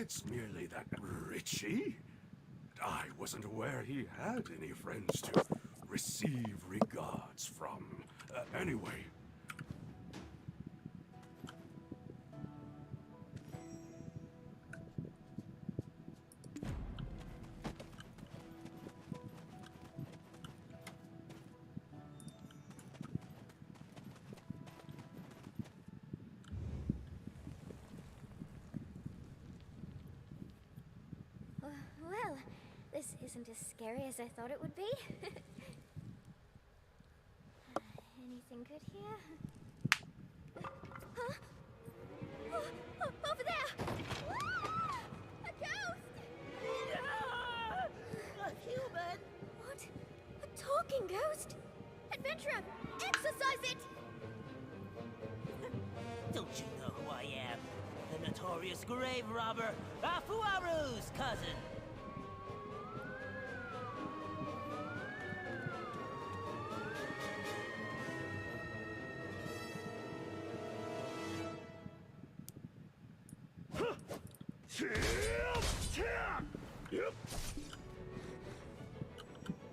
It's merely that Richie? I wasn't aware he had any friends to receive regards from. Anyway. Well, this isn't as scary as I thought it would be. Anything good here? Huh? Over there! Ah! A ghost! A human! What? A talking ghost? Adventurer, exorcise it! Don't you know who I am? The notorious grave robber, Afuaru's cousin.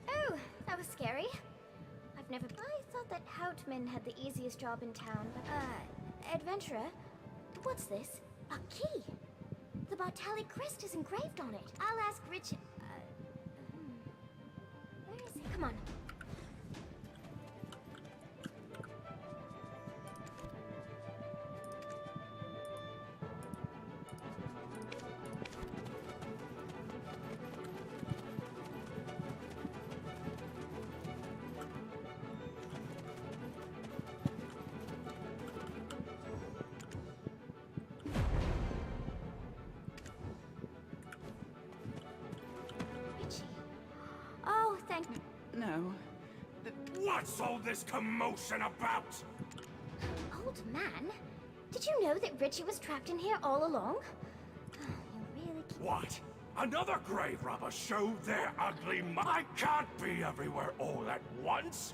Oh, that was scary. I thought that Houtman had the easiest job in town, but, adventurer, what's this? A key! The Bartali crest is engraved on it. I'll ask Richard. Where is he? Come on. Oh, thank... No. What's all this commotion about? Old man? Did you know that Richie was trapped in here all along? You really can't... What? Another grave robber showed their ugly I can't be everywhere all at once.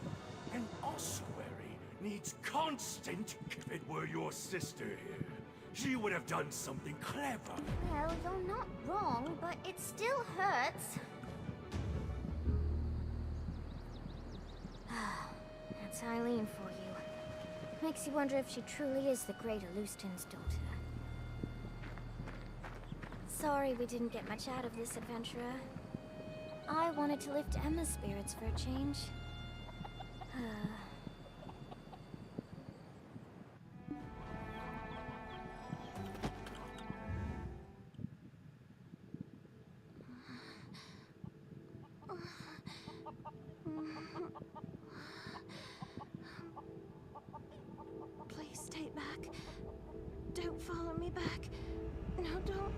An ossuary needs constant... If it were your sister here, she would have done something clever. Well, you're not wrong, but it still hurts. That's Eileen for you. Makes you wonder if she truly is the great Alustin's daughter. Sorry we didn't get much out of this, adventurer. I wanted to lift Emma's spirits for a change. Please stay back. Don't follow me back. No, don't.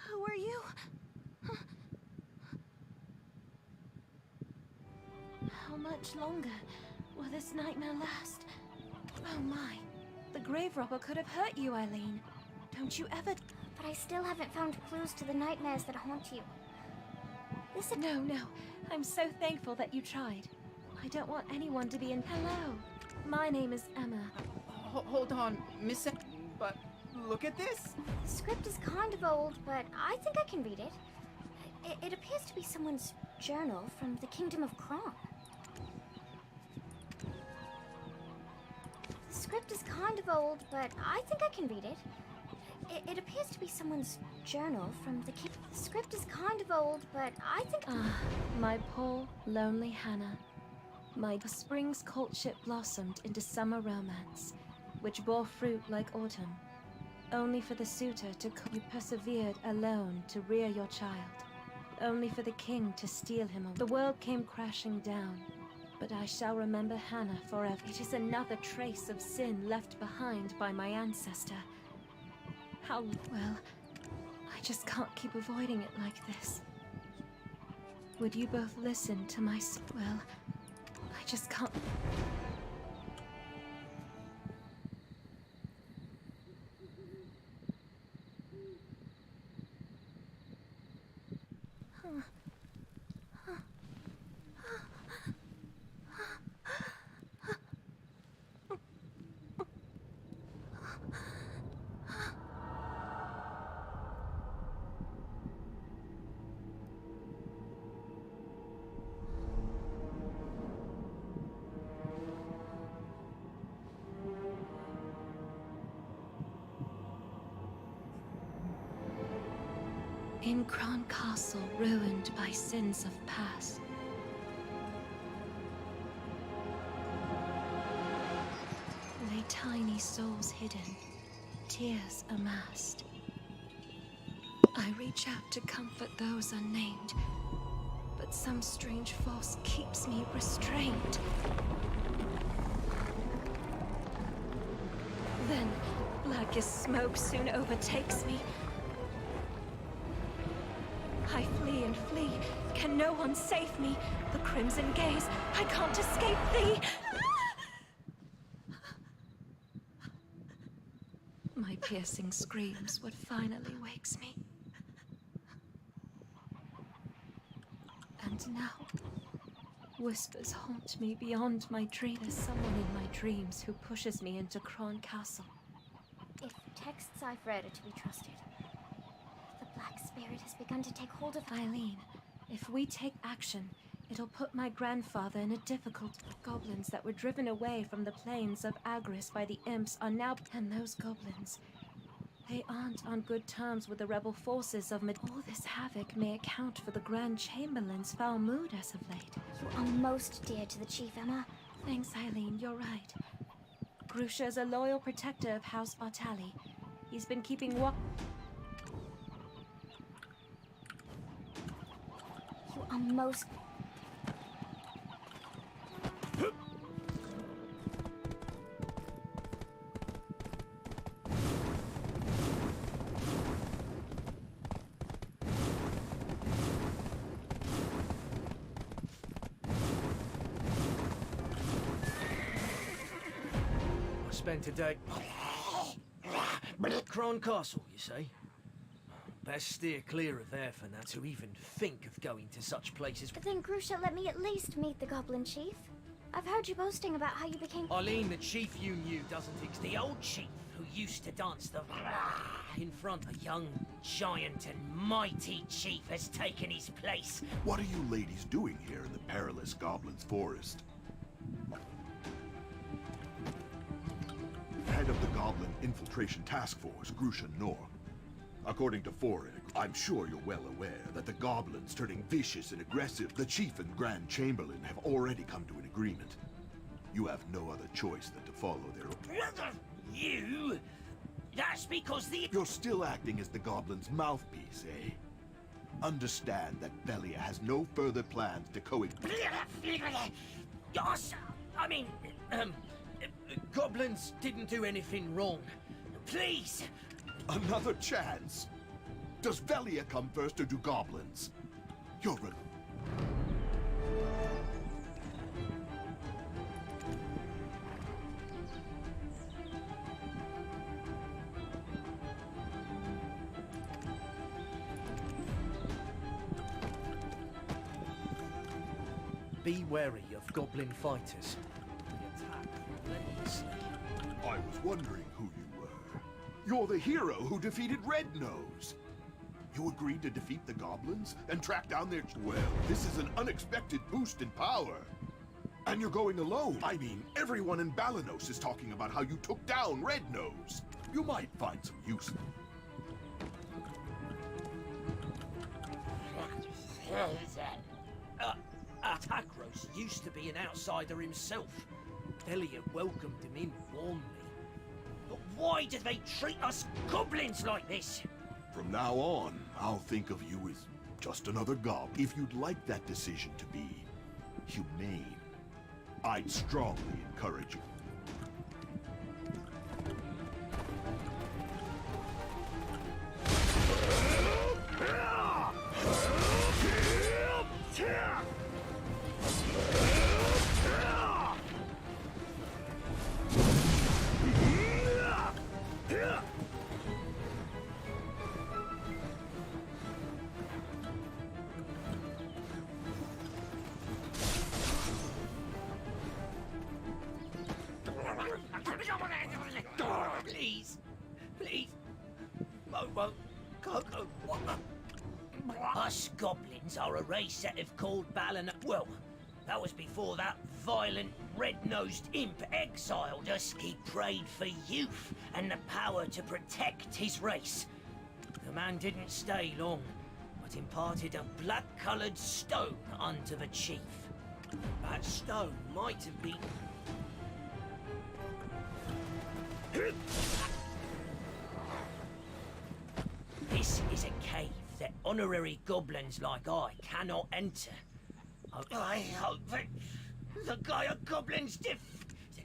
Who are you? How much longer will this nightmare last? Oh my. The grave robber could have hurt you, Eileen. Don't you ever... But I still haven't found clues to the nightmares that haunt you. This... No, no. I'm so thankful that you tried. I don't want anyone to be in... Hello. My name is Emma. Hold on, Miss... But look at this. The script is kind of old, but I think I can read it. It appears to be someone's journal from the Kingdom of Kron. The script is kind of old, but I think I can read it. It appears to be someone's journal from the The script is kind of old, but I think... Ah, my poor, lonely Hannah. My spring's courtship blossomed into summer romance, which bore fruit like autumn. Only for the suitor to... You persevered alone to rear your child. Only for the king to steal him away. The world came crashing down, but I shall remember Hannah forever. It is another trace of sin left behind by my ancestor. How... well, I just can't keep avoiding it like this. Would you both listen to my... well, I just can't... In Kron Castle, ruined by sins of past. Lay tiny souls hidden, tears amassed. I reach out to comfort those unnamed, but some strange force keeps me restrained. Then, black as smoke soon overtakes me. I flee and flee. Can no one save me? The crimson gaze, I can't escape thee! My piercing screams what finally wakes me. And now, whispers haunt me beyond my dream. There's someone in my dreams who pushes me into Kron Castle. If texts I've read are to be trusted, the Black Spirit has begun to take hold of Eileen, if we take action, it'll put my grandfather in a difficult... Goblins that were driven away from the plains of Agris by the imps are now... And those goblins, they aren't on good terms with the rebel forces of All this havoc may account for the Grand Chamberlain's foul mood as of late. You are most dear to the Chief, Emma. Thanks, Eileen, you're right. Grusha's a loyal protector of House Bartali. He's been keeping You are most... Spent a day... Kron Castle, you say? Best steer clear of there for now to even think of going to such places. Then Grusha, let me at least meet the Goblin Chief. I've heard you boasting about how you became... Eileen, the chief you knew doesn't exist. The old chief who used to dance the... in front. A young, giant and mighty chief has taken his place. What are you ladies doing here in the perilous Goblin's Forest? Head of the Goblin Infiltration Task Force, Grusha Nor. According to Theworgenn, I'm sure you're well aware that the Goblins turning vicious and aggressive, the Chief and Grand Chamberlain have already come to an agreement. You have no other choice than to follow their... Brother, you? That's because the... You're still acting as the Goblin's mouthpiece, eh? Understand that Velia has no further plans to Yes, I mean, Goblins didn't do anything wrong. please. Another chance? Does Velia come first or do goblins? You're a... Be wary of goblin fighters. They attack relentlessly. I was wondering who you were. You're the hero who defeated Red Nose. You agreed to defeat the goblins and track down their... Well, this is an unexpected boost in power. And you're going alone. I mean, everyone in Balenos is talking about how you took down Red Nose. You might find some use. Atakros used to be an outsider himself. Velia welcomed him in warmly. But why do they treat us goblins like this? From now on, I'll think of you as just another goblin. If you'd like that decision to be humane, I'd strongly encourage you. Please, please. Momo, Coco. Us goblins are a race that have called Balenos. Well, that was before that violent, red-nosed imp exiled us. He prayed for youth and the power to protect his race. The man didn't stay long. but imparted a black-coloured stone unto the chief. That stone might have been... This is a cave that honorary goblins like I cannot enter. I hope that the Gaia goblins the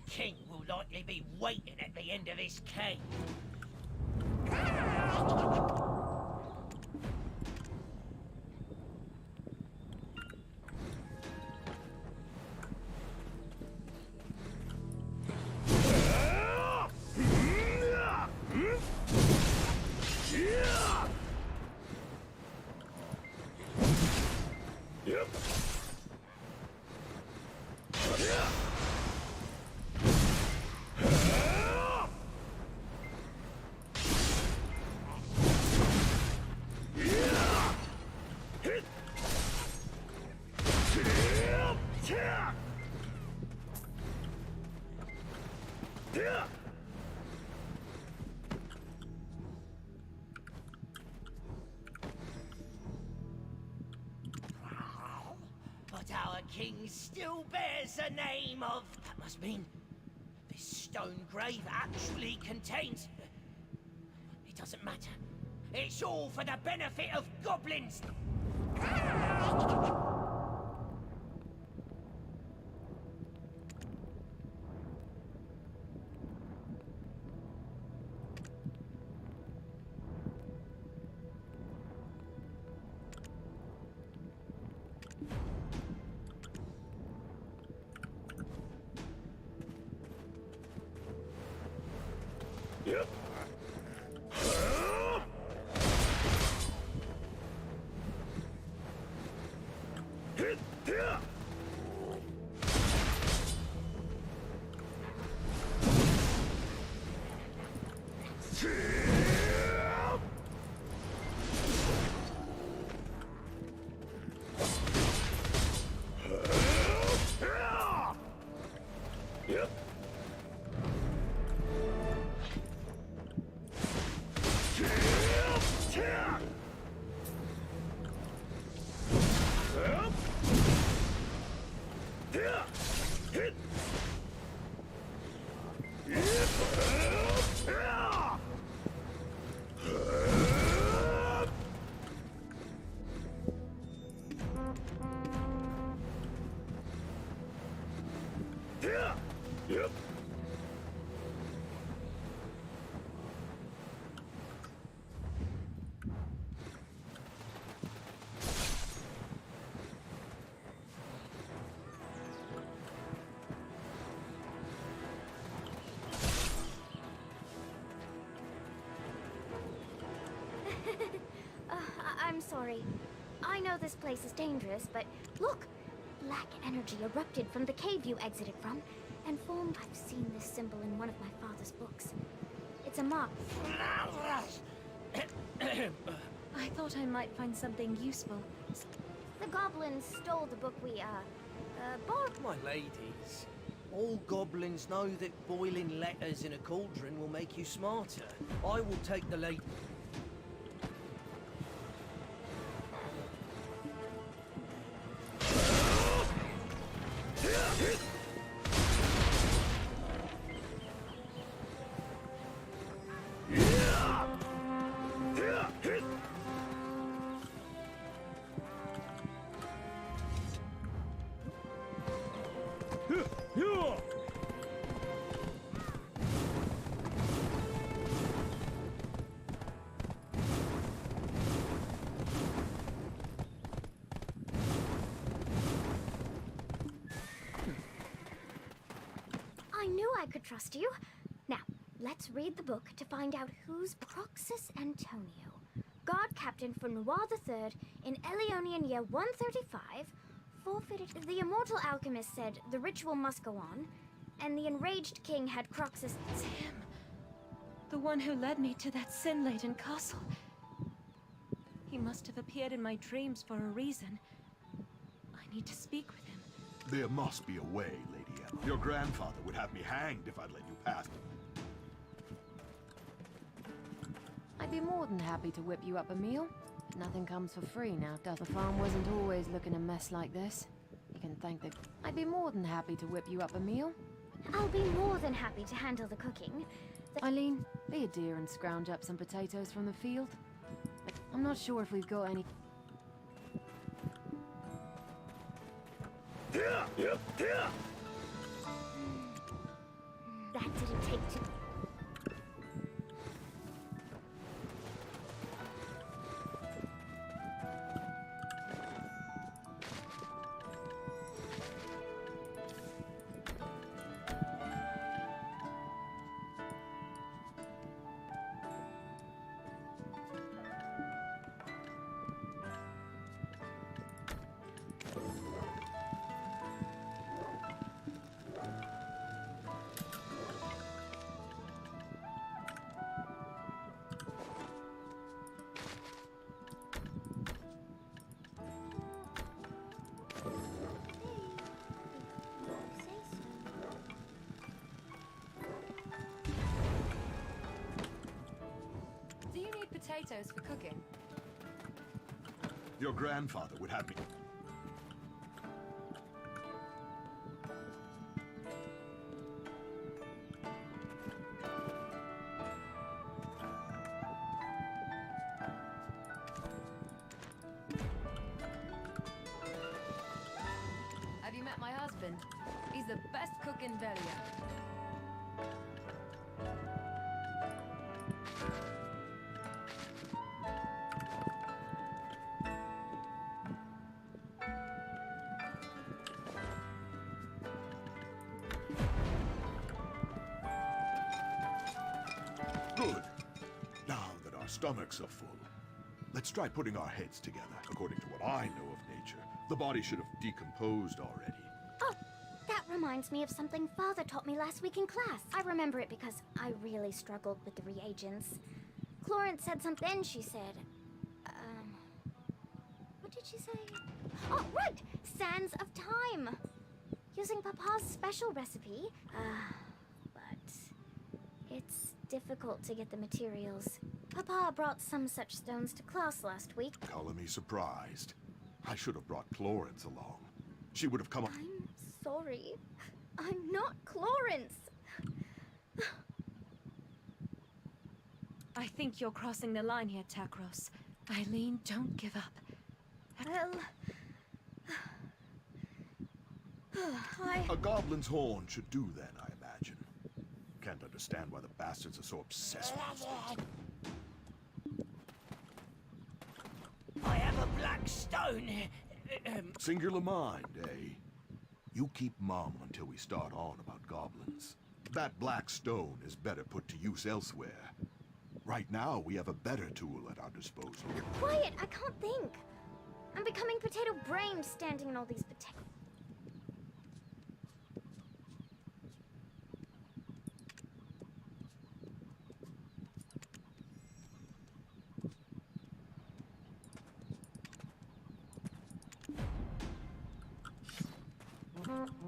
king will likely be waiting at the end of this cave. But our king still bears the name of... That must mean this stone grave actually contains... It doesn't matter. It's all for the benefit of goblins! I'm sorry. I know this place is dangerous, but look! Black energy erupted from the cave you exited from, and formed... I've seen this symbol in one of my father's books. It's a mark. I thought I might find something useful. The goblins stole the book we, borrowed. My ladies, all goblins know that boiling letters in a cauldron will make you smarter. I will take the lady... I knew I could trust you. Now, let's read the book to find out who's Proxus Antonio, guard captain for Noir III in Eleonian year 135, forfeited. The immortal alchemist said the ritual must go on, and the enraged king had Proxus... It's him. The one who led me to that sin-laden castle. He must have appeared in my dreams for a reason. I need to speak with him. There must be a way, Lady Emma. Your grandfather would have me hanged if I'd let you past him. I'd be more than happy to whip you up a meal. Nothing comes for free now, does the farm wasn't always looking a mess like this. You can thank the... I'd be more than happy to whip you up a meal. I'll be more than happy to handle the cooking. Eileen, be a dear and scrounge up some potatoes from the field. I'm not sure if we've got any... That didn't take too... Do you need potatoes for cooking? Your grandfather would have me... Have you met my husband? He's the best cook in Velia. Good. Now that our stomachs are full, let's try putting our heads together. According to what I know of nature, the body should have decomposed already. Oh, that reminds me of something Father taught me last week in class. I remember it because I really struggled with the reagents. Florence said something, then she said... What did she say? Oh, right! Sands of Time! Using Papa's special recipe. But... it's difficult to get the materials. Papa brought some such stones to class last week. Color me surprised. I should have brought Florence along. She would have come... I'm sorry. I'm not Clarence. I think you're crossing the line here, Takros. Eileen, don't give up. Well... A goblin's horn should do then, I imagine. Can't understand why the bastards are so obsessed with this. I have a black stone. Singular mind, eh? You keep mum until we start on about goblins. That black stone is better put to use elsewhere. Right now, we have a better tool at our disposal. Quiet, I can't think. I'm becoming potato-brained standing in all these potatoes.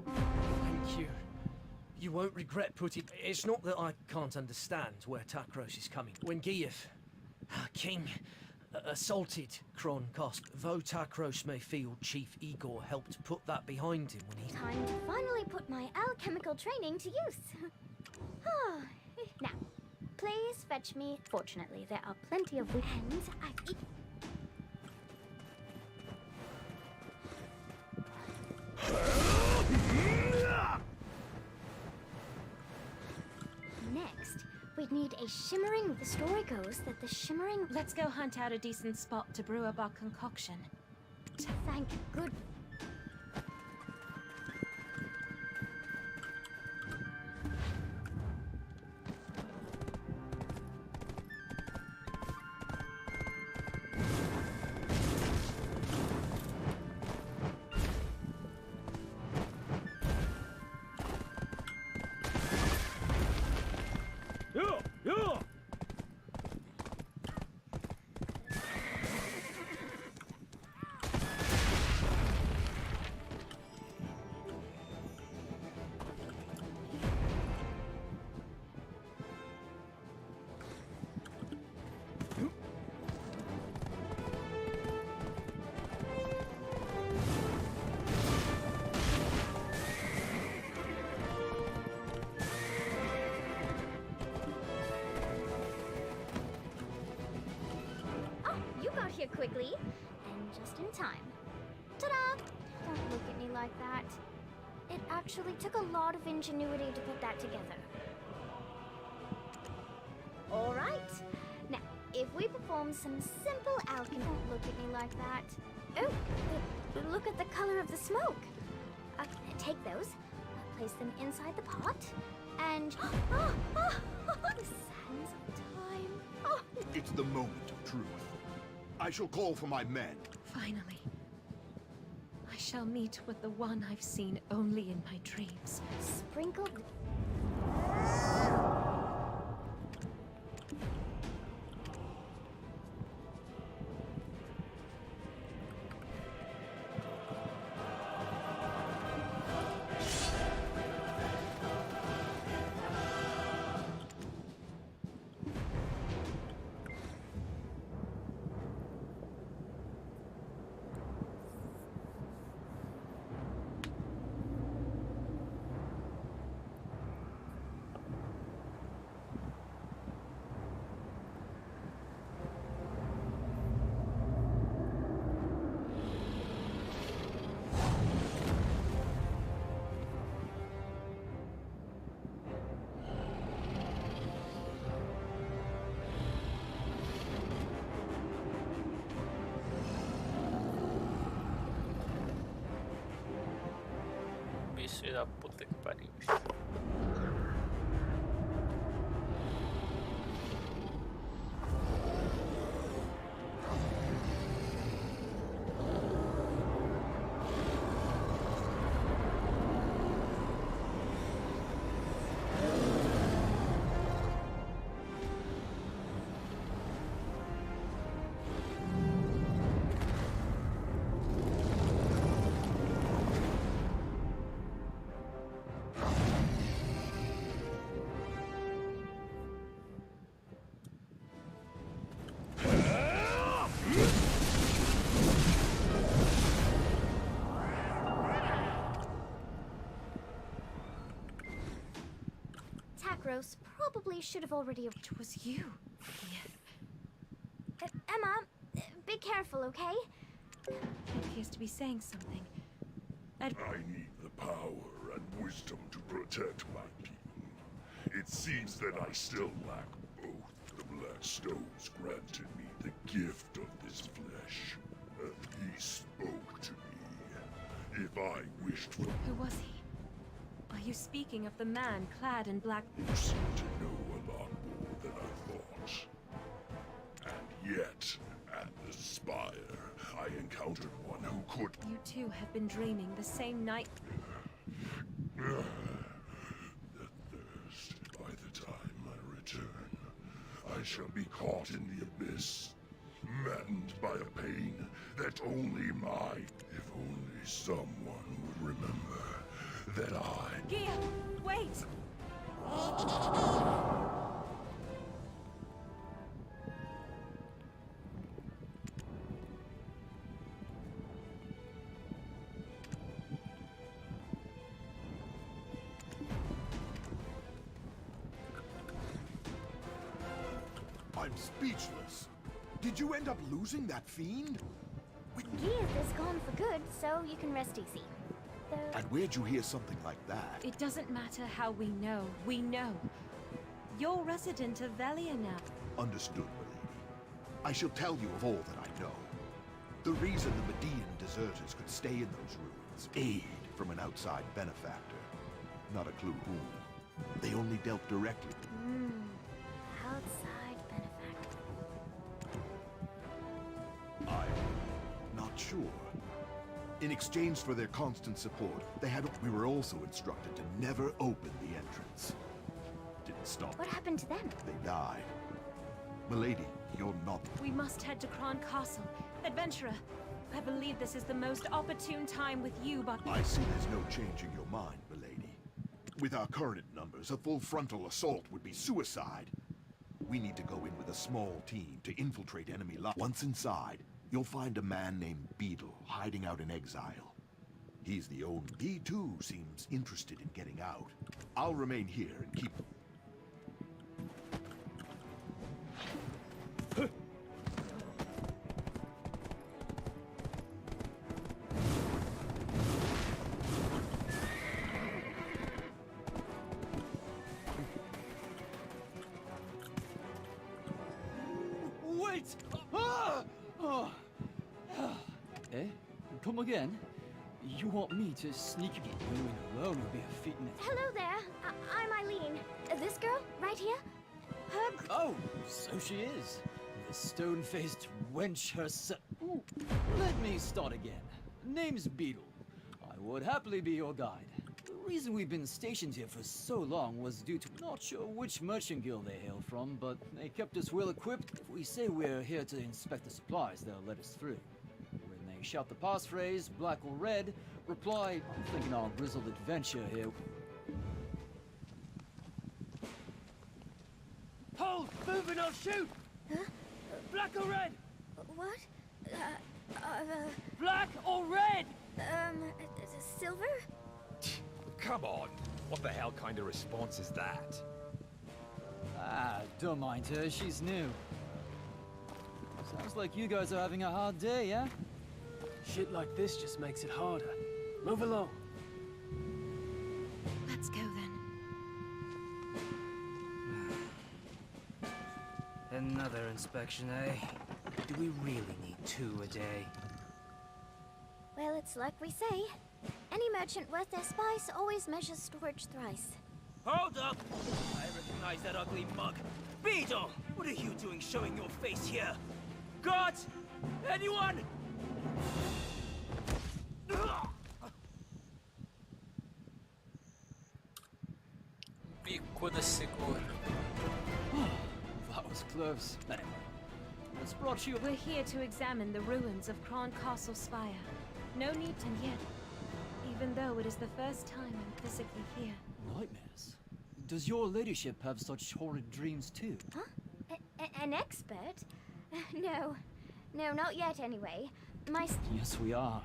Thank you. You won't regret putting... It's not that I can't understand where Takros is coming. When Giev, King, assaulted Kron Kosp, though Takros may feel Chief Igor helped put that behind him when he... Time to finally put my alchemical training to use. Now, please fetch me. Fortunately, there are plenty of weekends I've eaten. Next, we'd need a shimmering... The story goes that the shimmering... Let's go hunt out a decent spot to brew up our concoction. Thank good... quickly, and just in time. Ta-da! Don't look at me like that. It actually took a lot of ingenuity to put that together. Alright. Now, if we perform some simple alchemy... Don't look at me like that. Oh, look at the color of the smoke. Take those, place them inside the pot, and... the sands of time. Oh. It's the moment of truth. I shall call for my men. Finally. I shall meet with the one I've seen only in my dreams. Sprinkled... Bicho da puta que pariu. Takros probably should have already... It was you. Emma, be careful, okay? He appears to be saying something. I need the power and wisdom to protect my people. It seems that I still lack both. The Black Stones granted me the gift of this flesh, and he spoke to me. If I wished for... Who was he? Are you speaking of the man clad in black? You seem to know a lot more than I thought. And yet, at the Spire, I encountered one who could... You too have been dreaming the same night. The thirst. By the time I return, I shall be caught in the abyss, maddened by a pain that only my... If only someone would remember that I... Gia, wait! I'm speechless. Did you end up losing that fiend? Geeth is gone for good, so you can rest easy. Though... And where'd you hear something like that? It doesn't matter how we know. We know. You're resident of Velia now. Understood, milady. I shall tell you of all that I know. The reason the Median deserters could stay in those ruins, aid from an outside benefactor. Not a clue whom. They only dealt directly. outside benefactor. I'm not sure. In exchange for their constant support, we were also instructed to never open the entrance. Didn't stop. What happened to them? They died. Milady, you're not... We must head to Kron Castle. Adventurer, I believe this is the most opportune time with you, but... I see there's no changing your mind, milady. With our current numbers, a full frontal assault would be suicide. We need to go in with a small team to infiltrate enemy lines. Once inside, you'll find a man named Beetle hiding out in exile. He's the only... He too seems interested in getting out. I'll remain here and keep... Come again? You want me to sneak you in alone would be a feat. Hello there. I'm Eileen. This girl, right here? Oh, so she is. The stone-faced wench herself. Let me start again. Name's Beetle. I would happily be your guide. The reason we've been stationed here for so long was due to not sure which merchant guild they hail from, but they kept us well equipped. If we say we're here to inspect the supplies, they'll let us through. When they shout the passphrase, black or red, reply, I'm thinking our grizzled adventure here. Hold! Moving, I'll shoot! Huh? Black or red? What? Black or red? Silver? Come on! What the hell kind of response is that? Ah, don't mind her, she's new. Sounds like you guys are having a hard day, yeah? Shit like this just makes it harder. Move along. Let's go then. Another inspection, eh? Do we really need 2 a day? Well, it's like we say. Any merchant worth their spice always measures storage thrice. Hold up! I recognize that ugly mug. Beetle! What are you doing showing your face here? Guards! Anyone? Bico da segura. That was close. Anyway, what's brought you? We're here to examine the ruins of Cron Castle Spire. No need, and yet, even though it is the first time I'm physically here. Nightmares? Does your ladyship have such horrid dreams too? Huh? An expert? No. No, not yet anyway. Yes, we are.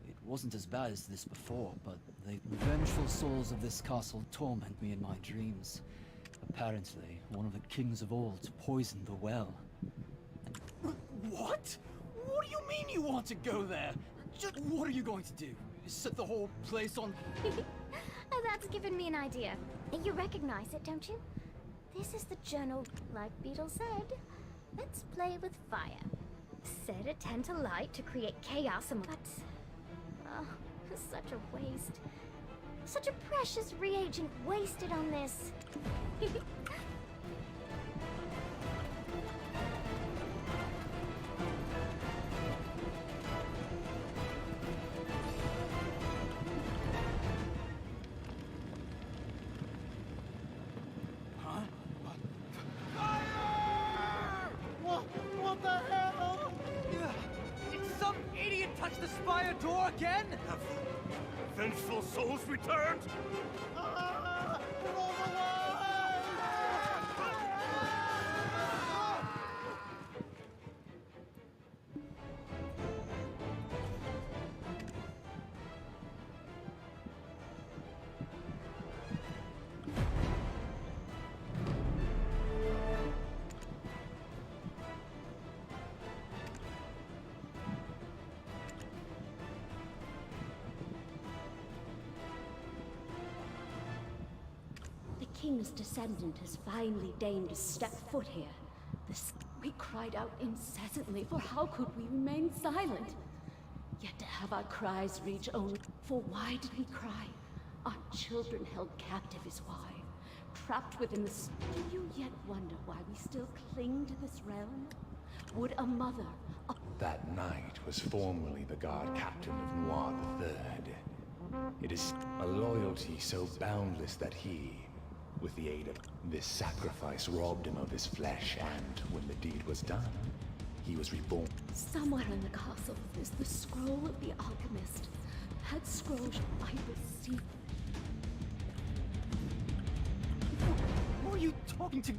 It wasn't as bad as this before, but the vengeful souls of this castle torment me in my dreams. Apparently, one of the kings of old poisoned the well. What? What do you mean you want to go there? Just what are you going to do? Set the whole place on... Oh, that's given me an idea. You recognize it, don't you? This is the journal, like Beetle said. Let's play with fire. Set a tent alight to create chaos and... But... Oh, such a waste. Such a precious reagent wasted on this. What the hell? Did some idiot touch the spire door again? Have the vengeful souls returned? King's descendant has finally deigned to step foot here. We cried out incessantly, for how could we remain silent? Yet to have our cries reach only... For why did we cry? Our children held captive is why. Trapped within the... Do you yet wonder why we still cling to this realm? Would a mother... That knight was formerly the guard captain of Noir III. It is a loyalty so boundless that he, with the aid of this sacrifice, robbed him of his flesh, and when the deed was done, he was reborn. Somewhere in the castle is the scroll of the alchemist. That scroll I receive. Who are you talking to?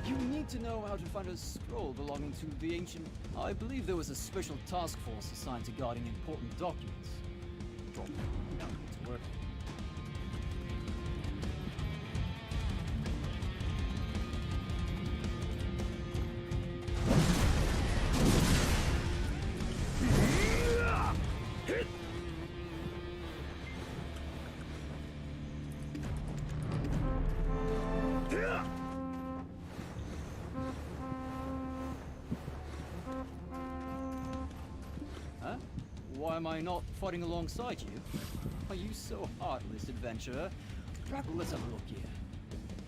You need to know how to find a scroll belonging to the ancient... I believe there was a special task force assigned to guarding important documents. Drop now to work. Why Why am I not fighting alongside you? Are you so heartless, adventurer? Right, well, let's have a look here.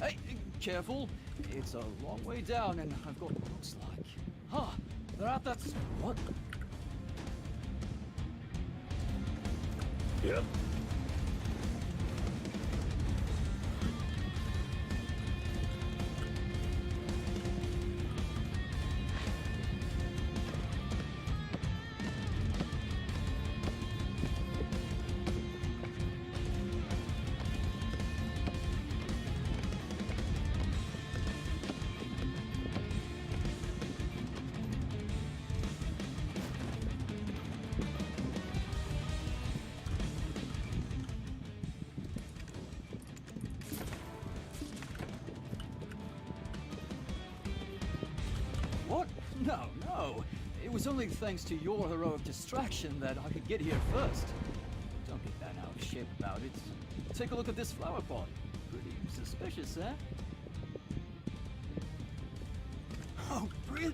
Hey, careful! It's a long way down, and I've got what looks like. Huh, they're at that... What? Yep. What? No, no. It was only thanks to your heroic distraction that I could get here first. Don't get that out of shape about it. Take a look at this flower pot. Pretty suspicious, eh? Oh, really?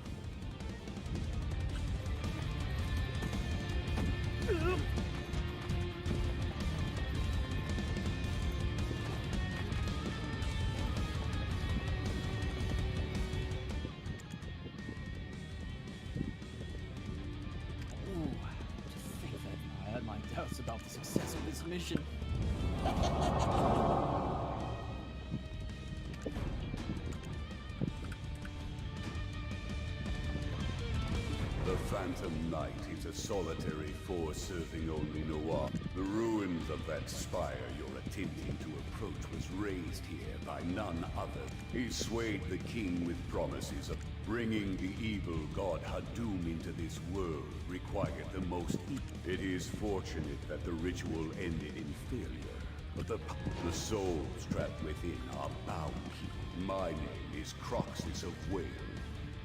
Doubts about the success of this mission. The Phantom Knight is a solitary force serving only Noir. The ruins of that spire you're attempting to approach was raised here by none other. He swayed the king with promises of bringing the evil god Hadum into this world required the most. It is fortunate that the ritual ended in failure, but the souls trapped within are bound here. My name is Croxus of Whale,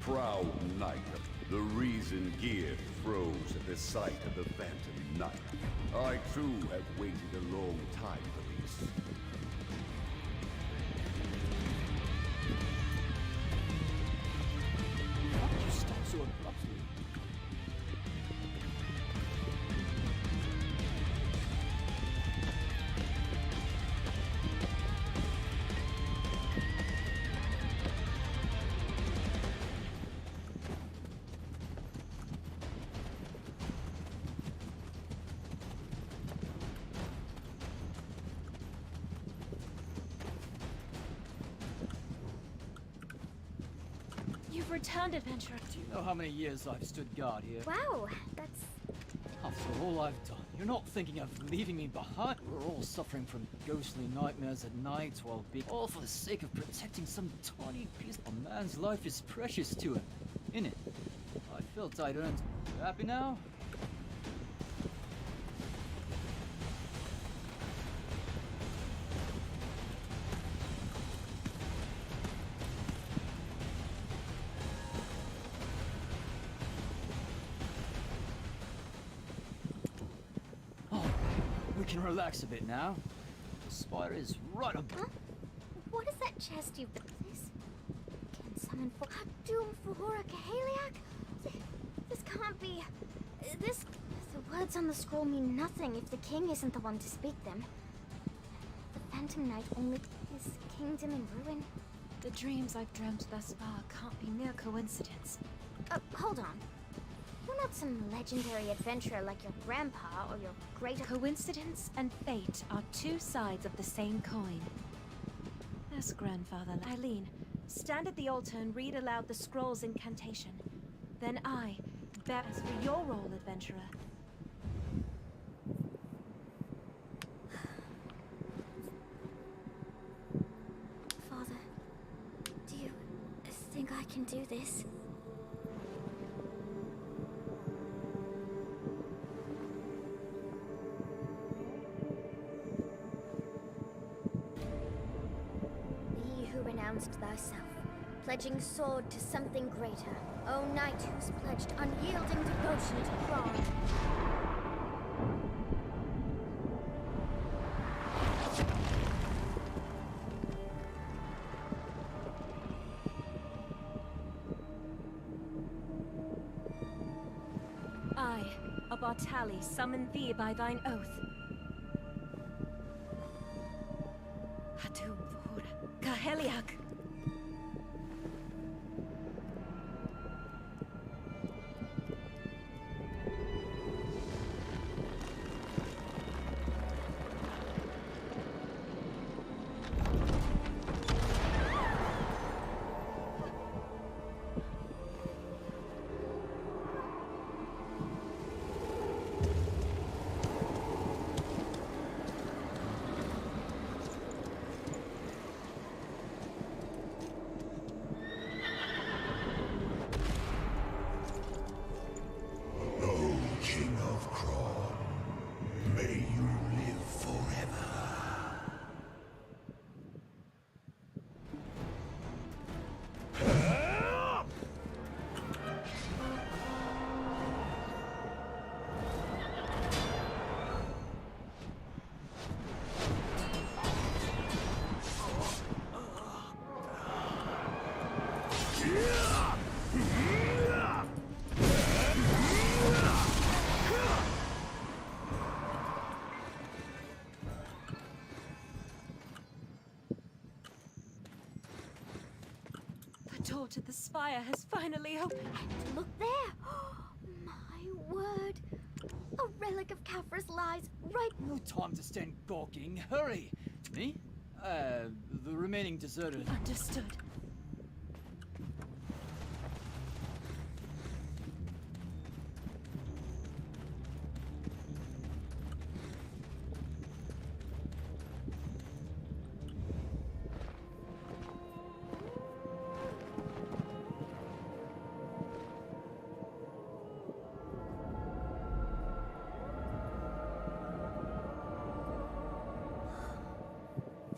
proud knight of the reason Gear froze at the sight of the Phantom Knight. I too have waited a long time for this. Why did you stop so abruptly? You've returned, adventurer. Do you know how many years I've stood guard here? Wow, that's... After all I've done, you're not thinking of leaving me behind? We're all suffering from ghostly nightmares at night while being all for the sake of protecting some tiny piece. A man's life is precious to him, innit? I felt I'd earned. You happy now? We can relax a bit now. The spire is right up. Huh? What is that chest you've got? This can summon for Doom Fahora Kahaliak? This can't be. This. The words on the scroll mean nothing if the king isn't the one to speak them. The Phantom Knight only is kingdom in ruin. The dreams I've dreamt thus far can't be mere coincidence. Hold on. You're not some legendary adventurer like your grandpa or your great... Coincidence and fate are two sides of the same coin. Yes, grandfather. Eileen, stand at the altar and read aloud the scroll's incantation. Then I, bear as for your role, adventurer. Father, do you think I can do this? Thyself, pledging sword to something greater. O knight who's pledged unyielding devotion to Kron. I, a Bartali summon thee by thine oath. Hatu Vuhura Kaheliak. The door to the spire has finally opened. And look there! My word! A relic of Khafra's lies right... No time to stand gawking. Hurry! Me? The remaining deserters. Understood.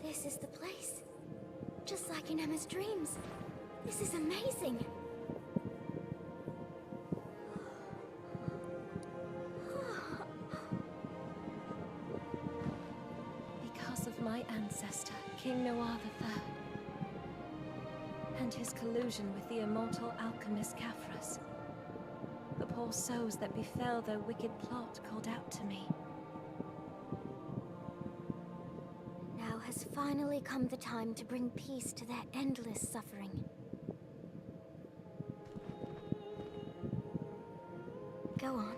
This is the place. Just like in Emma's dreams. This is amazing. Because of my ancestor, King Noir III, and his collusion with the immortal alchemist Khafras, the poor souls that befell their wicked plot called out to me. Now has finally come the time to bring peace to their endless suffering. Go on.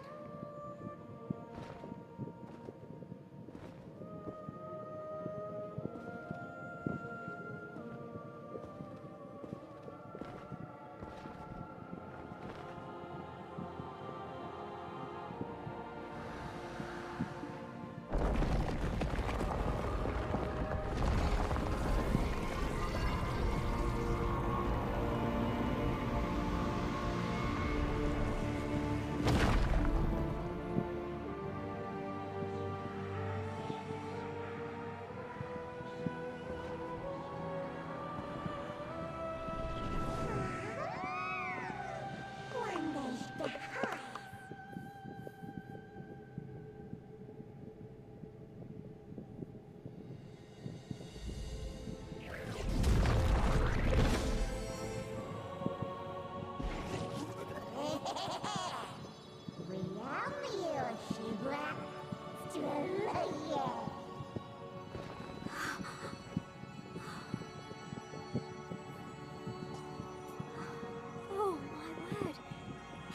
Oh my word.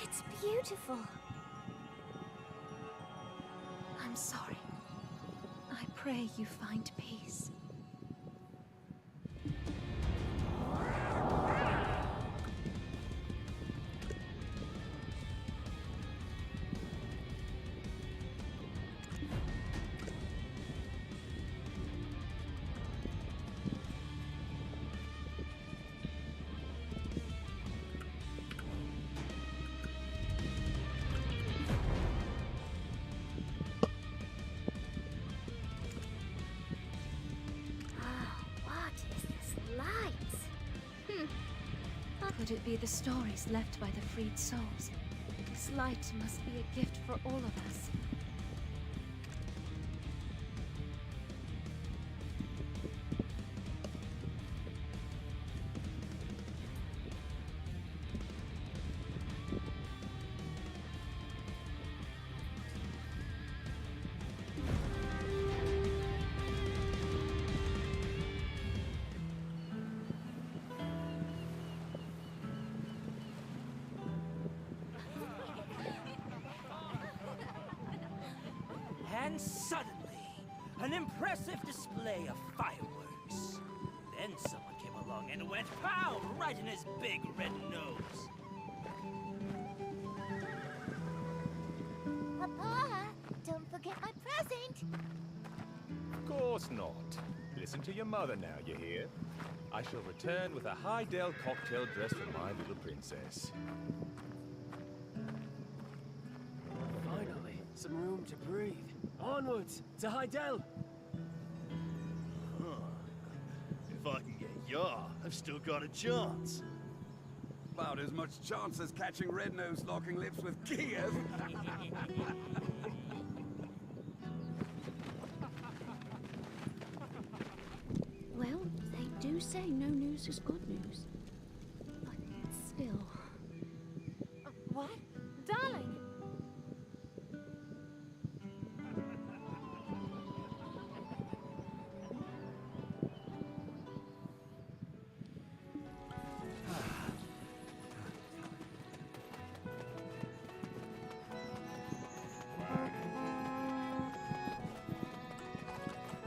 It's beautiful. I'm sorry. I pray you find peace. Could it be the stories left by the freed souls? This light must be a gift for all of us. an impressive display of fireworks. Then someone came along and went pow right in his big red nose. Papa, don't forget my present. Of course not. Listen to your mother now, you hear? I shall return with a high-dale cocktail dress for my little princess. Finally, some room to breathe. Onwards to Heidel. If I can get Yar, I've still got a chance. About as much chance as catching Red Nose locking lips with Kiev. Well, they do say no news is good news. But still... What? Darling!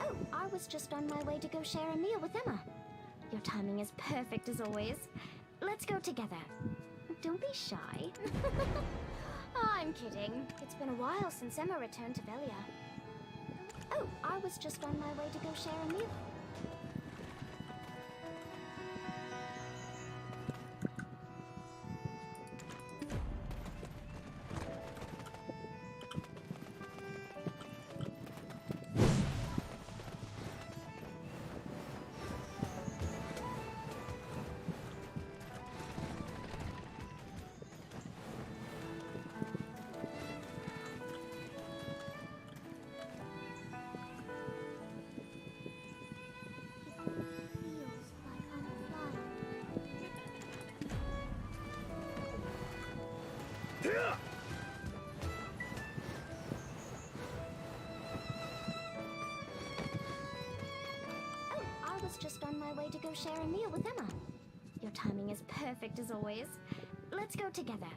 Oh, I was just on my way to go share a meal with Emma. Your timing is perfect as always. Let's go together. Don't be shy. I'm kidding. It's been a while since Emma returned to Velia. Oh, I was just on my way to go share a meal. Oh, I was just on my way to go share a meal with Emma. Your timing is perfect as always. Let's go together.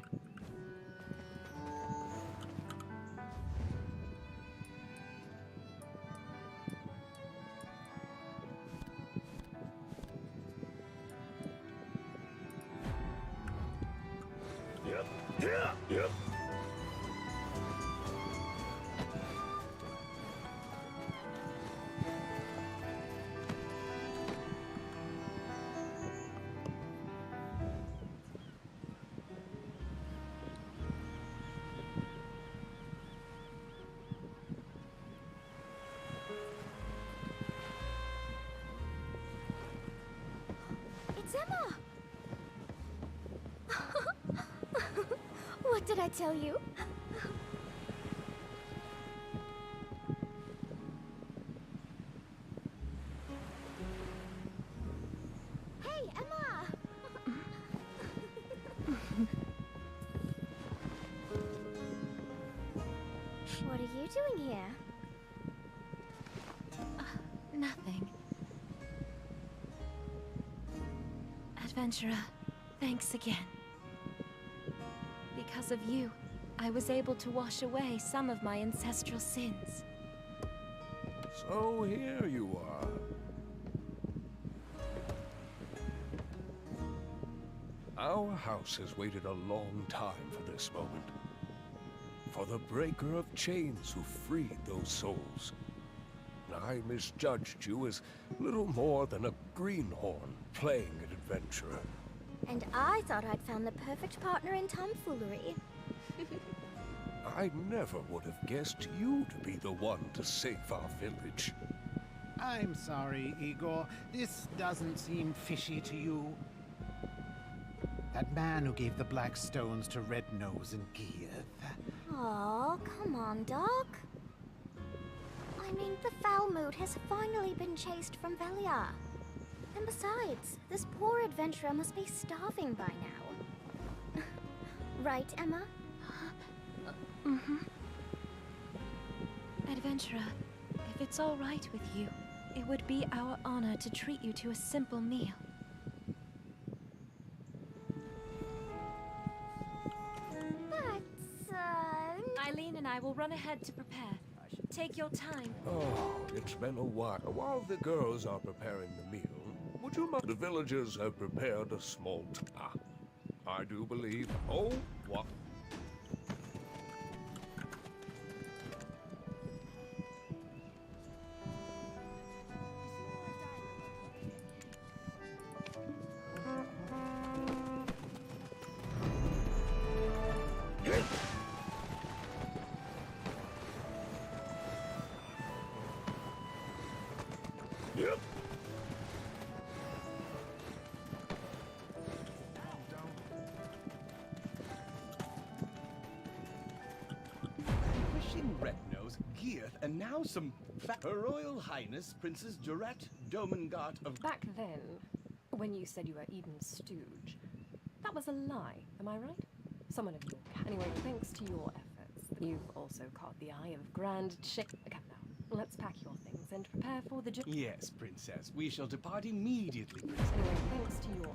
Yep. It's Emma! What did I tell you? Hey, Emma! What are you doing here? Nothing. Adventurer, thanks again. Because of you, I was able to wash away some of my ancestral sins. So here you are. Our house has waited a long time for this moment. For the breaker of chains who freed those souls. I misjudged you as little more than a greenhorn playing an adventurer. And I thought I'd found the perfect partner in tomfoolery. I never would have guessed you to be the one to save our village. I'm sorry, Igor. This doesn't seem fishy to you. That man who gave the black stones to Red Nose and Kiev. Aw, come on, Doc. I mean, the foul mood has finally been chased from Velia. And besides, this poor adventurer must be starving by now. Right, Emma? Mm-hmm. Adventurer, if it's all right with you, it would be our honor to treat you to a simple meal. But, Eileen and I will run ahead to prepare. Take your time. Oh, it It's been a while. While the girls are preparing the meal, would you mind? The villagers have prepared a small... I do believe... Oh, what? Yep. Wishing Red-Nose, Geath, and now some Her Royal Highness Princess Duret Domengart of... Back then, when you said you were Eden's stooge, that was a lie, am I right? Someone of your... Anyway, thanks to your efforts, you've also caught the eye of Grand Chick... Okay, now, let's pack your things and prepare for the... Yes, Princess. We shall depart immediately, Anyway, Princess. thanks to your...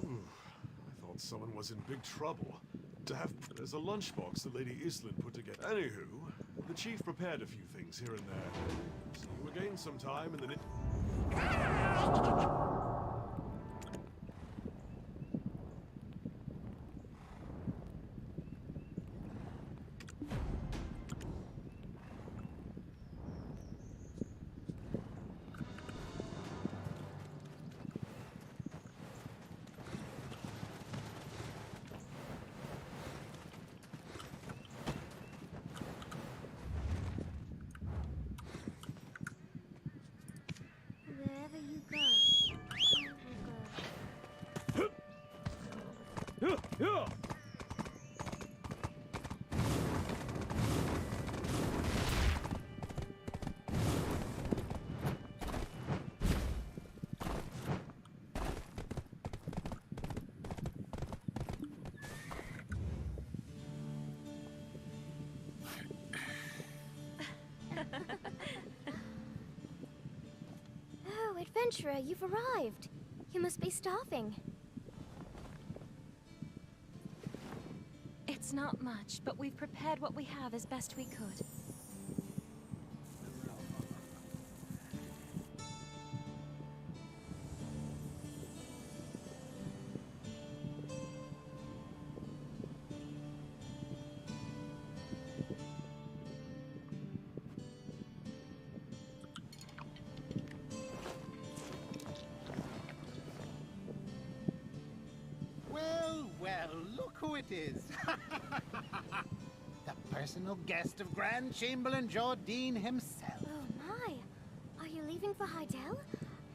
I thought someone was in big trouble. To have... There's a lunchbox that Lady Islin put together. Anywho, the chief prepared a few things here and there. See you again sometime in the... Wherever you go, Oh, adventurer, you've arrived. You must be starving. It's not much, but we've prepared what we have as best we could. Well, well, look who it is. The personal guest of Grand Chamberlain Jardine himself. Oh my! Are you leaving for Heidel?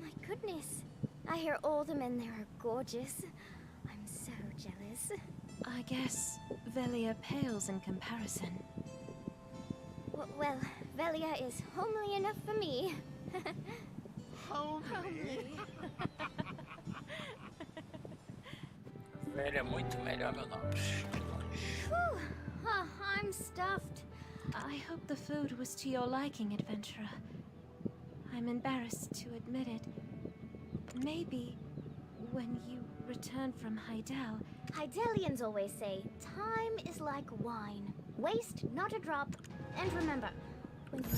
My goodness. I hear all the men there are gorgeous. I'm so jealous. I guess Velia pales in comparison. Well, Velia is homely enough for me. Homely? Velha muito melhor, meu nome. Whew. Oh, I'm stuffed. I hope the food was to your liking, adventurer. I'm embarrassed to admit it. Maybe when you return from Heidel... Heidelians always say, time is like wine. Waste not a drop. And remember, when you...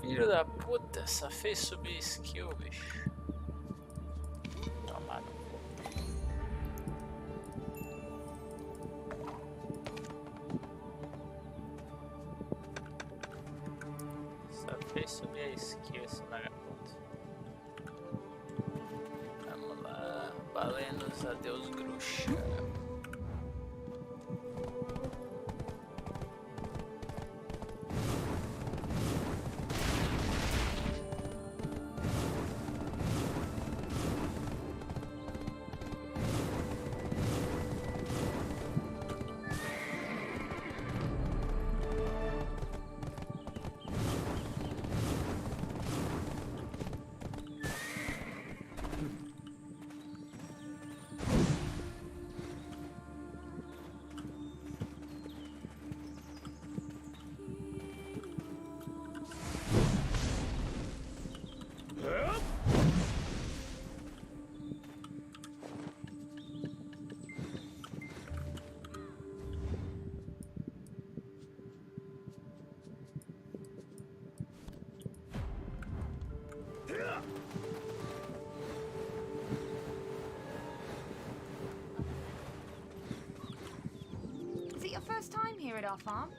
Filho da puta, só fez subir skill, bicho. Tomar no cu. Só fez subir a skill esse vagabundo. Vamos lá. Balenos, adeus, bruxa. Is it your first time here at our farm?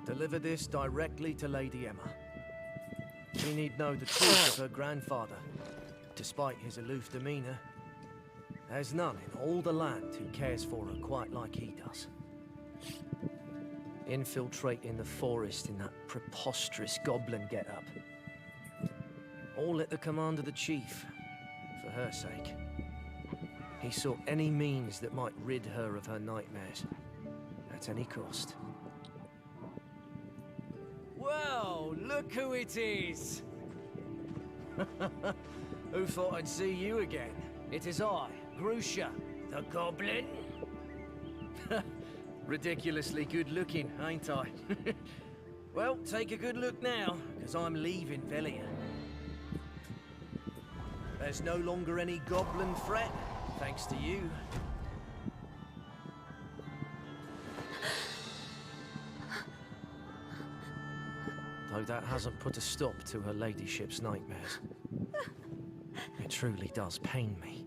Deliver this directly to Lady Emma. She need know the truth of her grandfather. Despite his aloof demeanor, there's none in all the land who cares for her quite like he does. Infiltrating the forest in that preposterous goblin get-up. All at the command of the chief, for her sake. He sought any means that might rid her of her nightmares, at any cost. Well, look who it is! Who thought I'd see you again? It is I, Grusha, the Goblin. Ridiculously good looking, ain't I? Well, take a good look now, because I'm leaving Velia. There's no longer any goblin threat, thanks to you. Though that hasn't put a stop to her ladyship's nightmares. It truly does pain me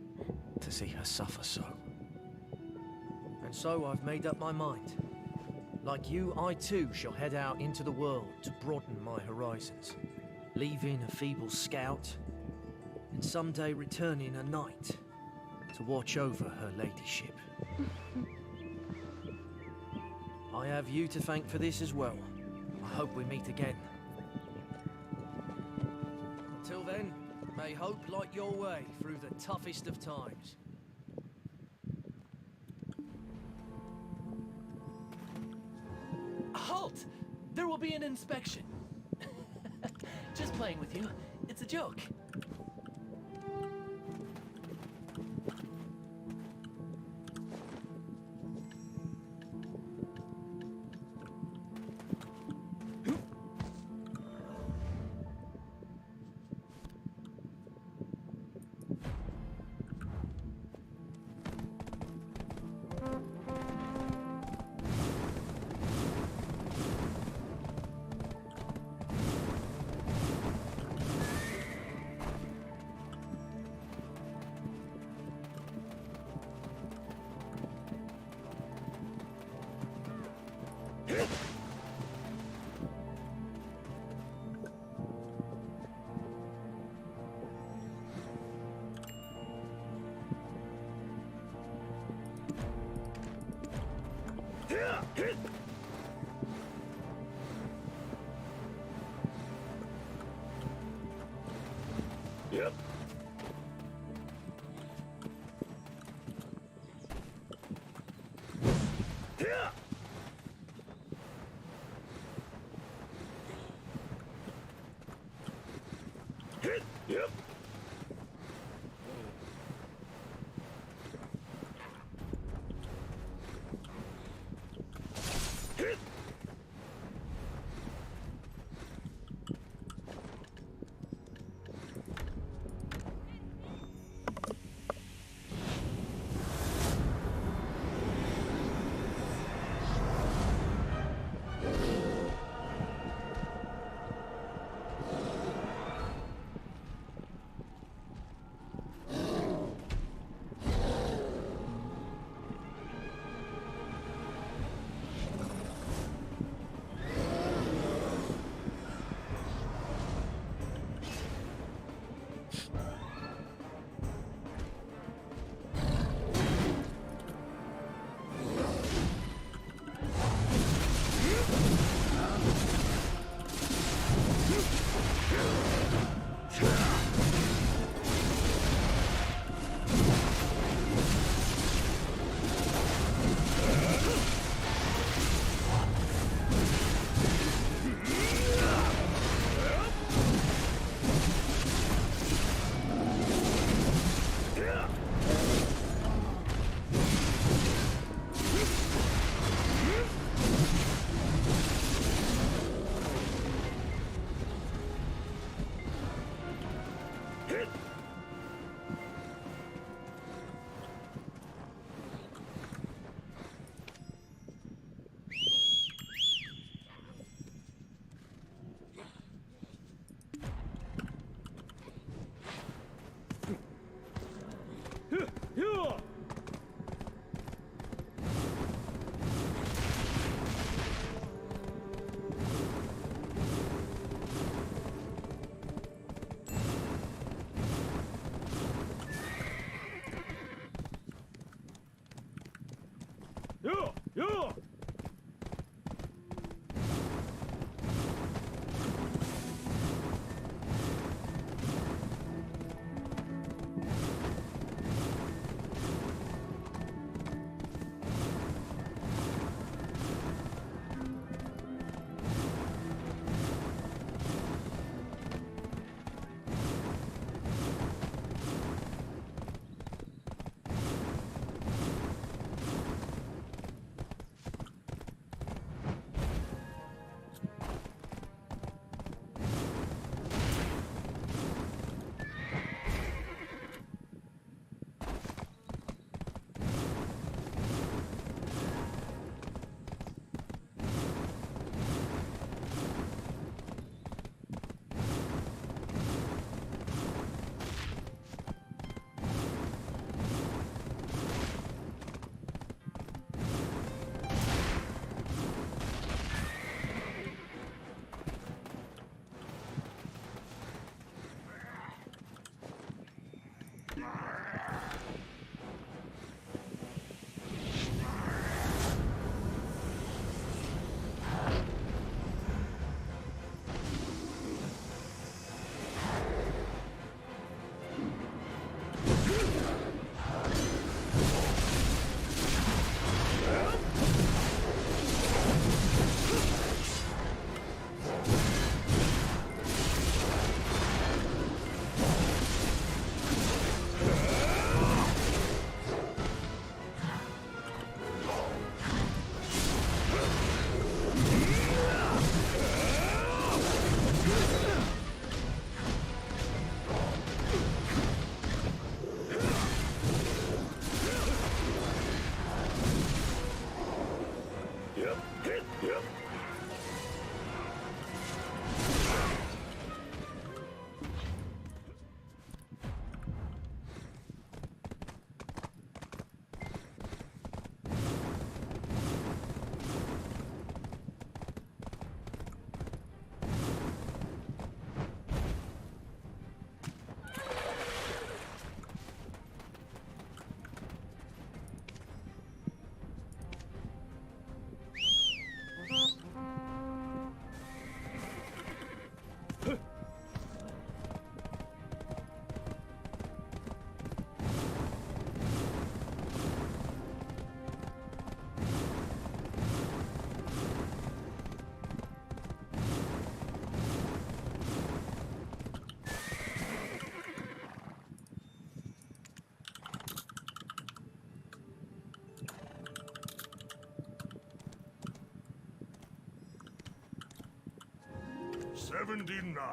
to see her suffer so. And so I've made up my mind. Like you, I too shall head out into the world to broaden my horizons, leaving a feeble scout, and someday returning a knight to watch over her ladyship. I have you to thank for this as well. I hope we meet again. Until then, may hope light your way through the toughest of times. Halt! There will be an inspection. Just playing with you. It's a joke. Yep. 79.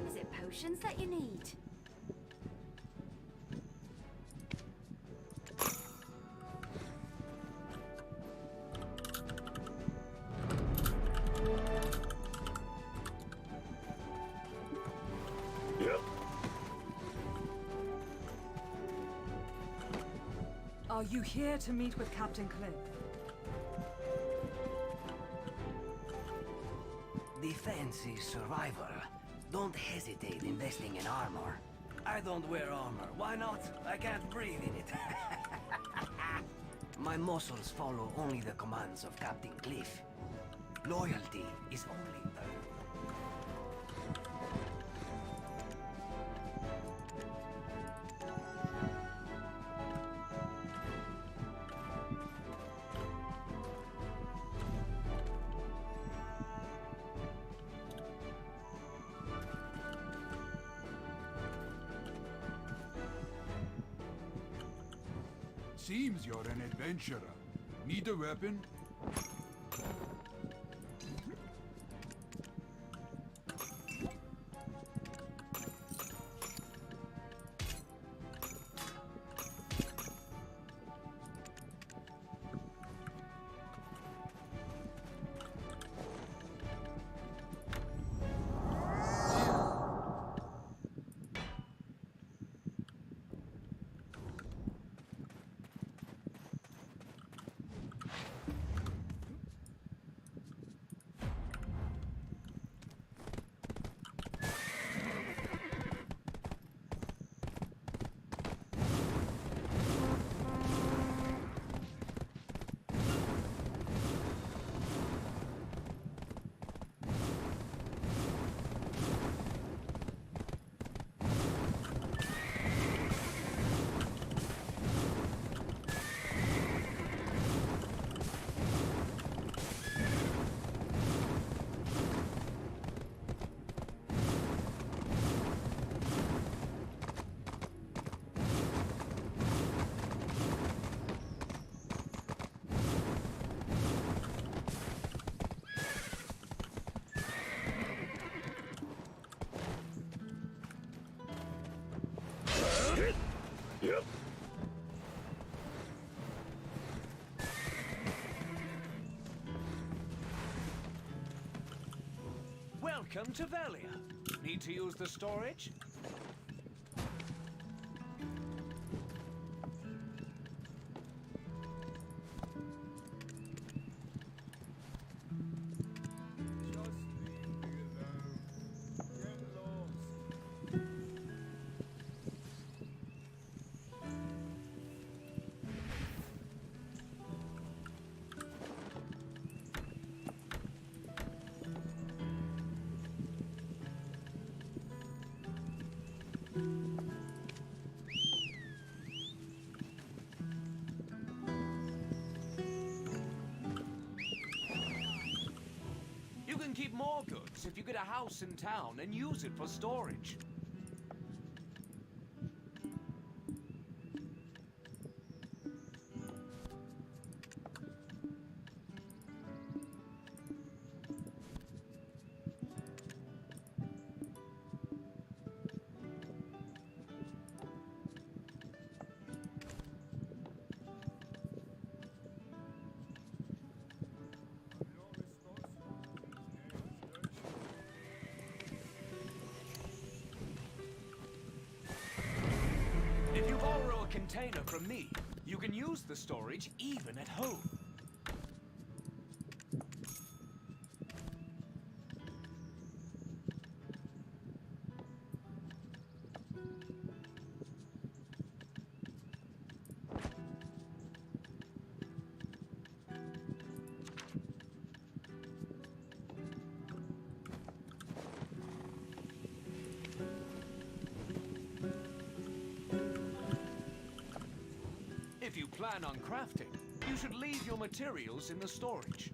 Is it potions that you need? Are you here to meet with Captain Cliff? Defense is survival. Don't hesitate investing in armor. I don't wear armor. Why not? I can't breathe in it. My muscles follow only the commands of Captain Cliff. Loyalty is only earned. Seems you're an adventurer. Need a weapon? Welcome to Velia. Need to use the storage? You can keep more goods if you get a house in town and use it for storage. If you borrow a container from me, you can use the storage even at home. If you plan on crafting, you should leave your materials in the storage.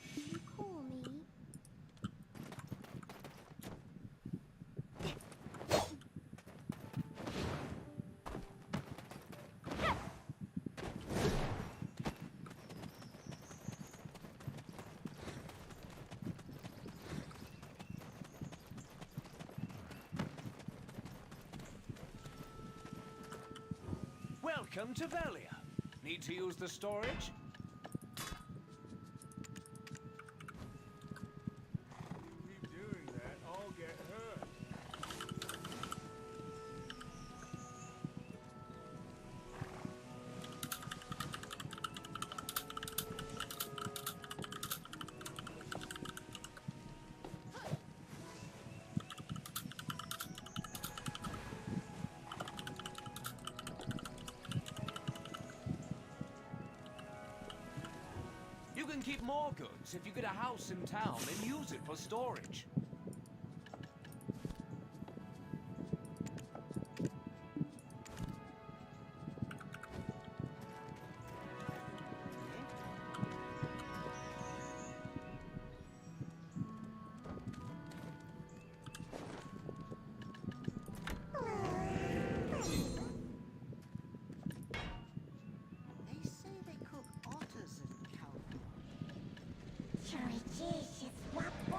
Did you call me? Welcome to Velia. Need to use the storage? Keep doing that, I'll get hurt. You can keep more goods if you get a house in town and use it for storage. They say they cook otters in Calvin. Delicious, what boy?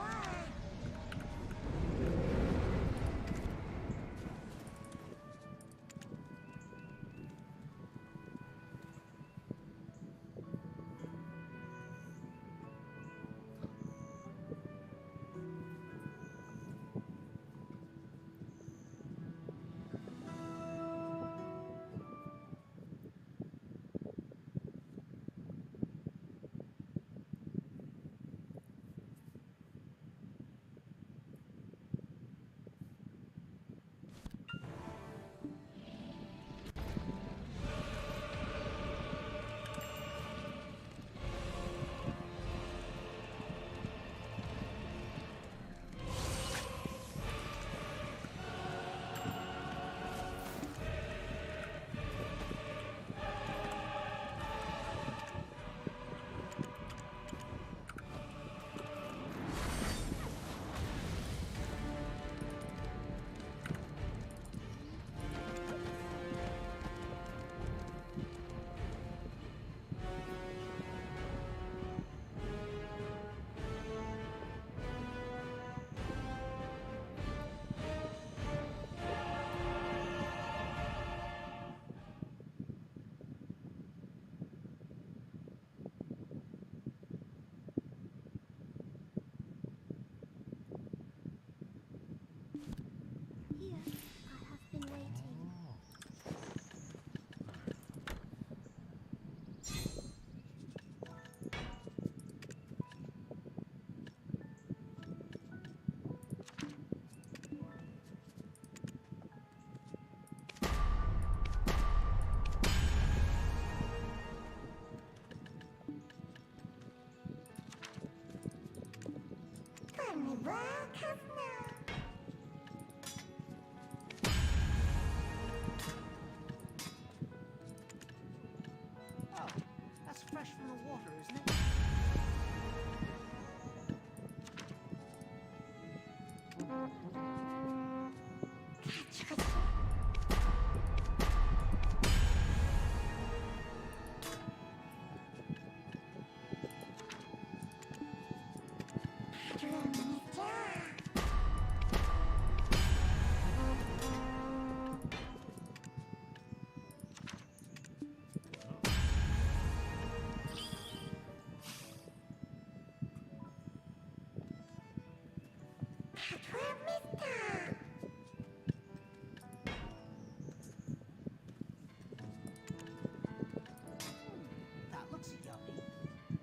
That looks yummy.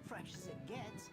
Fresh as it gets.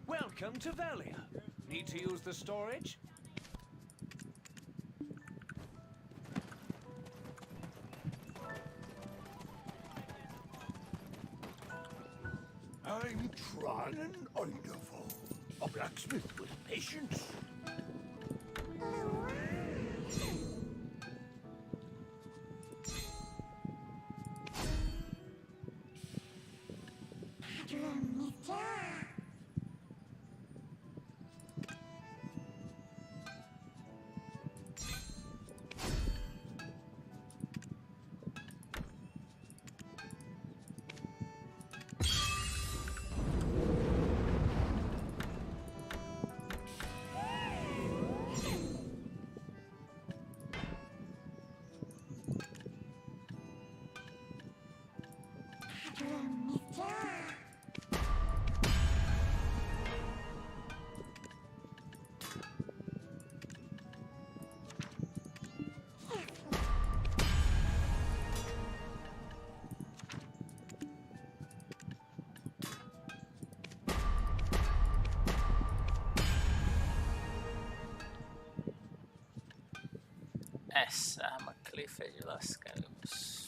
Welcome to Valia. Need to use the storage? I'm Tron Underful, a blacksmith with patience. Essa é uma clifa de lascamos.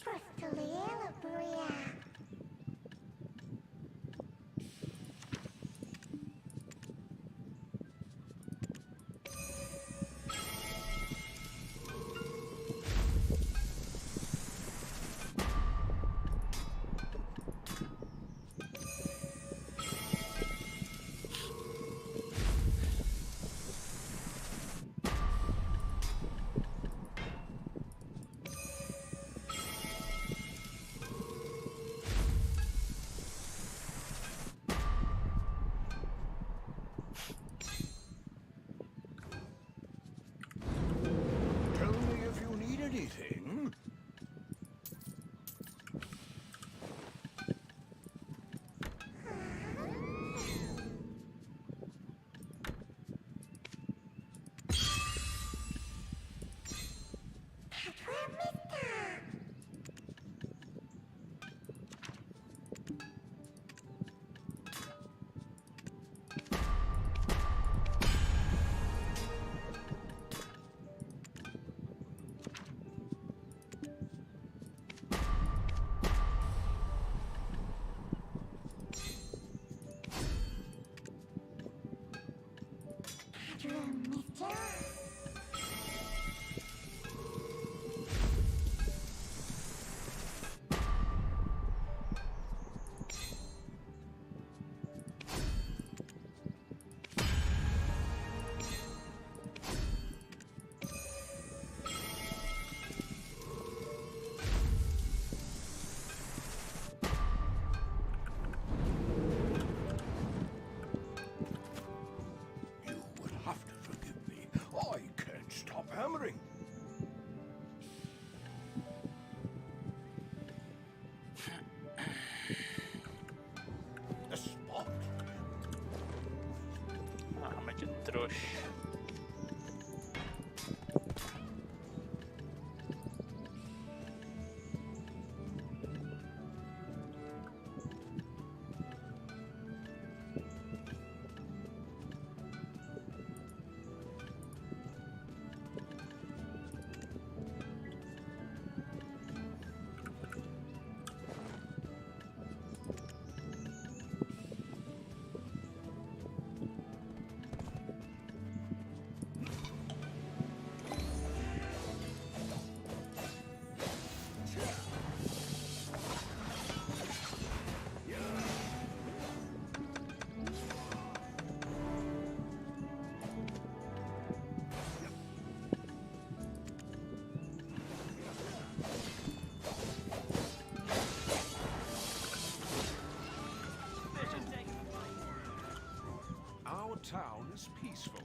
seems peaceful.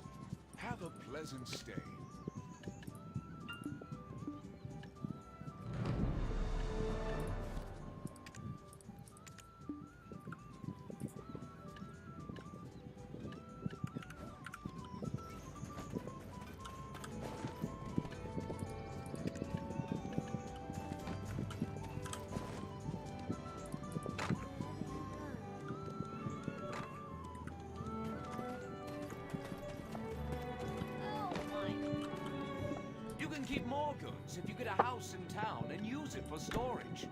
Have a pleasant stay. You can keep more goods if you get a house in town and use it for storage.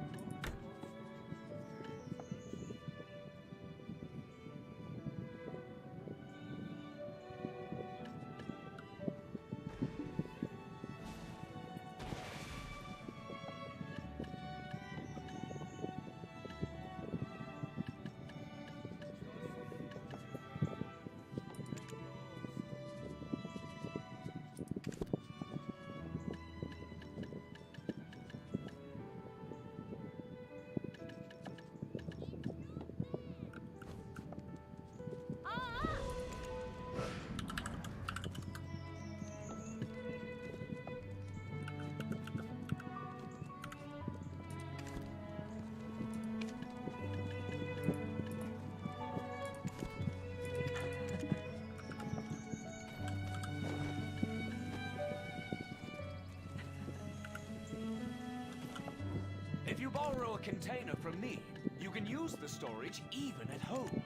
If you borrow a container from me, you can use the storage even at home.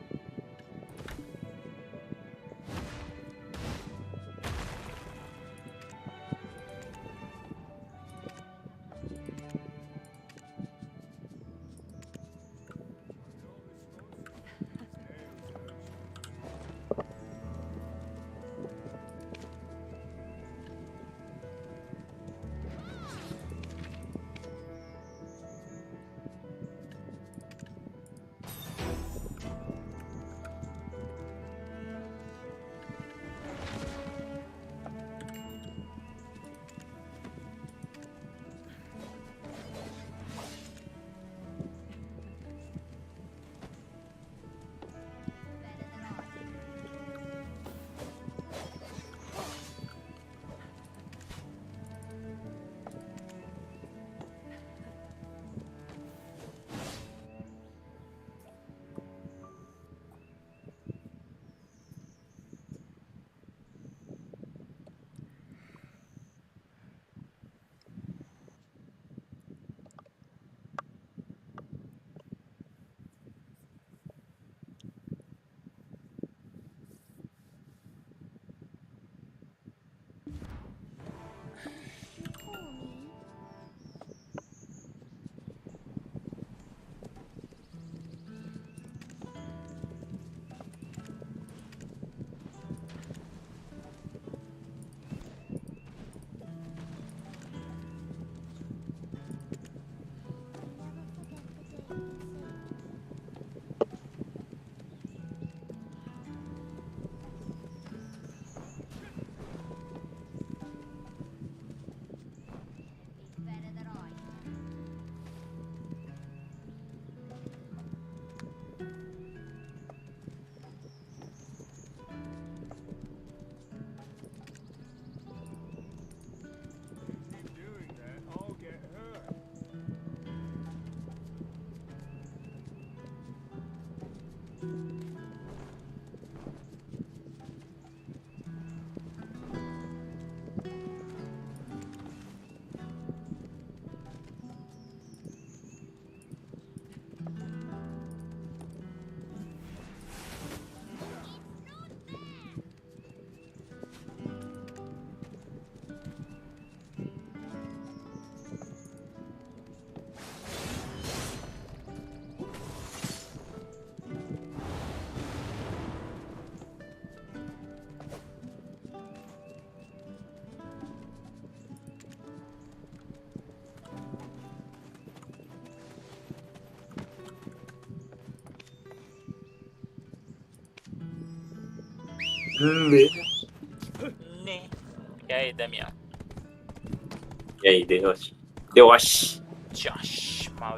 Ne? Ne? E aí, Damião? E aí, Deus? Deus! Josh, mal